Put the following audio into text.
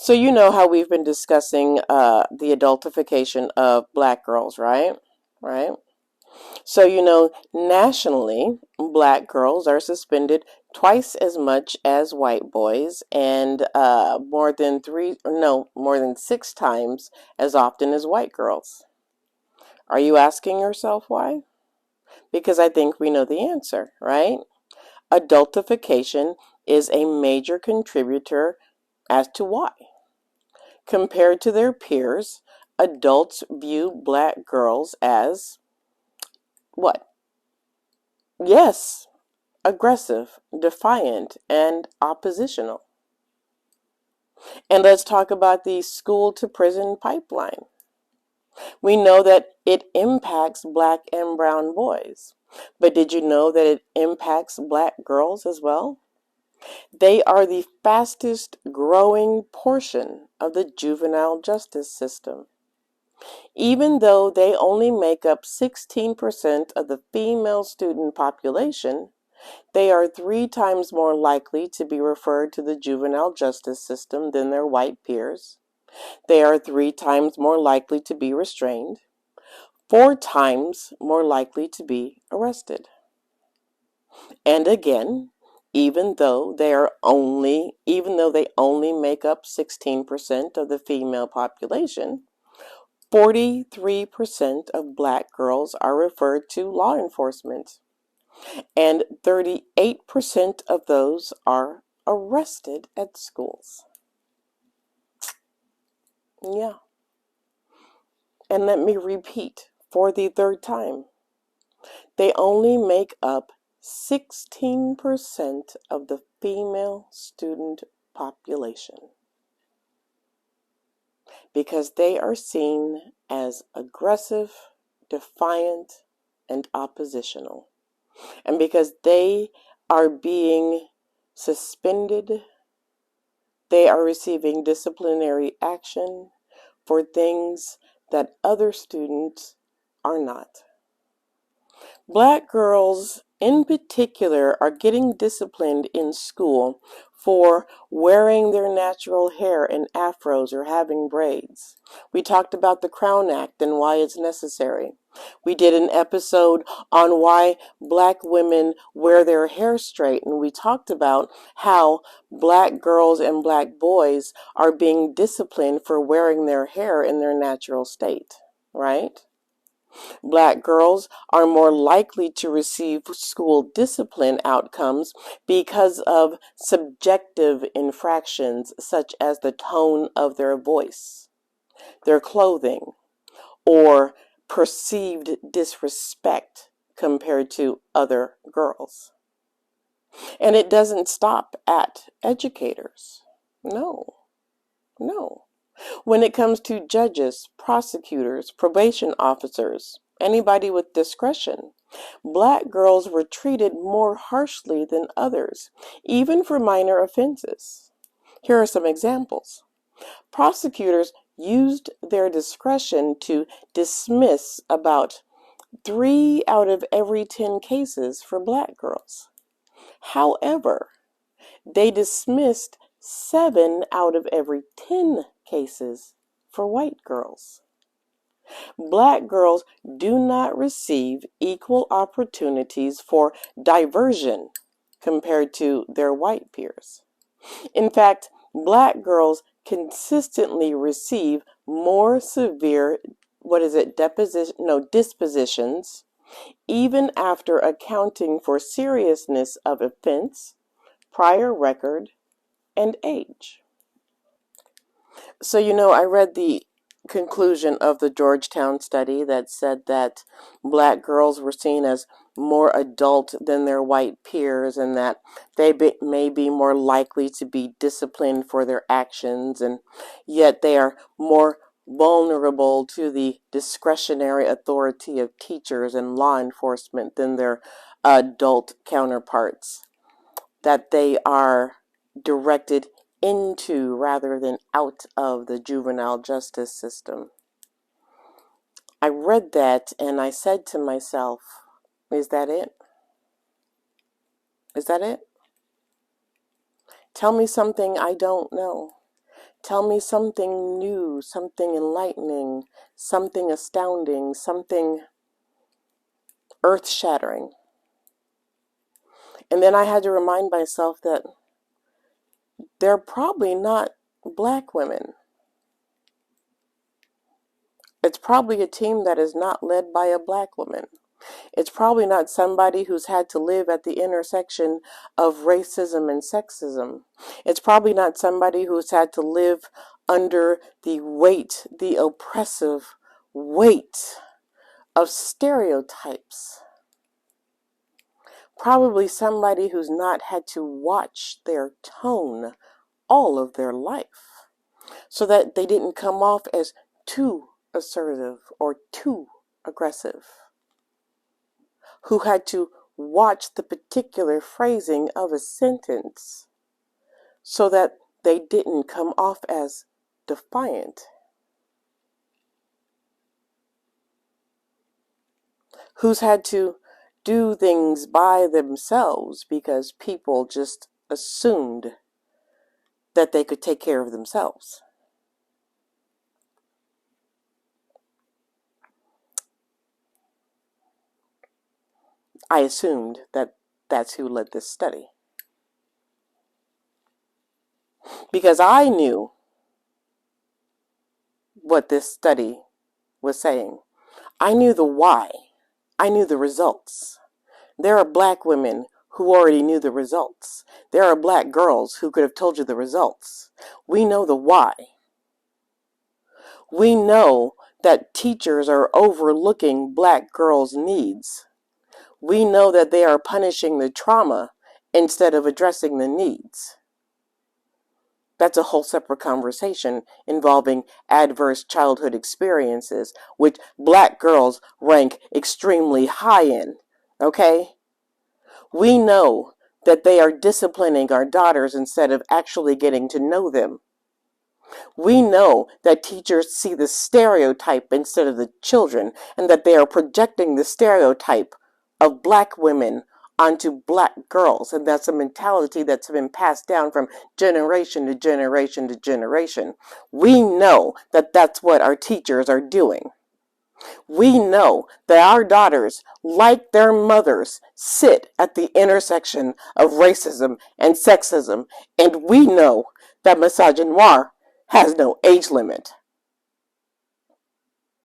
So you know how we've been discussing the adultification of black girls, right? Right? So nationally, black girls are suspended twice as much as white boys and more than six times as often as white girls. Are you asking yourself why? Because I think we know the answer, right? Adultification is a major contributor as to why. Compared to their peers, adults view black girls as what? Yes, aggressive, defiant, and oppositional. And let's talk about the school to prison pipeline. We know that it impacts black and brown boys. But did you know that it impacts black girls as well? They are the fastest growing portion of the juvenile justice system. Even though they only make up 16% of the female student population, they are 3 times more likely to be referred to the juvenile justice system than their white peers. They are 3 times more likely to be restrained, 4 times more likely to be arrested. And again, even though they only make up 16% of the female population, 43% of black girls are referred to law enforcement, and 38% of those are arrested at schools. Yeah. And let me repeat for the third time. They only make up 16% of the female student population because they are seen as aggressive, defiant, and oppositional. And because they are being suspended, they are receiving disciplinary action for things that other students are not. Black girls in particular are getting disciplined in school for wearing their natural hair in afros or having braids. We talked about the Crown Act and why it's necessary. We did an episode on why black women wear their hair straight, and we talked about how black girls and black boys are being disciplined for wearing their hair in their natural state, right? Black girls are more likely to receive school discipline outcomes because of subjective infractions such as the tone of their voice, their clothing, or perceived disrespect compared to other girls. And it doesn't stop at educators. No, no. When it comes to judges, prosecutors, probation officers, anybody with discretion, black girls were treated more harshly than others, even for minor offenses. Here are some examples. Prosecutors used their discretion to dismiss about 3 out of every 10 cases for black girls. However, they dismissed 7 out of every 10 cases for white girls. Black girls do not receive equal opportunities for diversion compared to their white peers. In fact, black girls consistently receive more severe, dispositions, even after accounting for seriousness of offense, prior record, and age. So, I read the conclusion of the Georgetown study that said that black girls were seen as more adult than their white peers and that may be more likely to be disciplined for their actions, and yet they are more vulnerable to the discretionary authority of teachers and law enforcement than their adult counterparts, that they are directed into rather than out of the juvenile justice system. I read that and I said to myself, is that it? Is that it? Tell me something I don't know. Tell me something new, something enlightening, something astounding, something earth-shattering. And then I had to remind myself that they're probably not black women. It's probably a team that is not led by a black woman. It's probably not somebody who's had to live at the intersection of racism and sexism. It's probably not somebody who's had to live under the weight, the oppressive weight of stereotypes. Probably somebody who's not had to watch their tone all of their life so that they didn't come off as too assertive or too aggressive. Who had to watch the particular phrasing of a sentence so that they didn't come off as defiant. Who's had to do things by themselves because people just assumed that they could take care of themselves. I assumed that that's who led this study. Because I knew what this study was saying. I knew the why. I knew the results. There are black women who already knew the results. There are black girls who could have told you the results. We know the why. We know that teachers are overlooking black girls' needs. We know that they are punishing the trauma instead of addressing the needs. That's a whole separate conversation involving adverse childhood experiences, which black girls rank extremely high in, okay? We know that they are disciplining our daughters instead of actually getting to know them. We know that teachers see the stereotype instead of the children, and that they are projecting the stereotype of black women onto black girls, and that's a mentality that's been passed down from generation to generation to generation. We know that that's what our teachers are doing. We know that our daughters, like their mothers, sit at the intersection of racism and sexism, and we know that misogynoir has no age limit.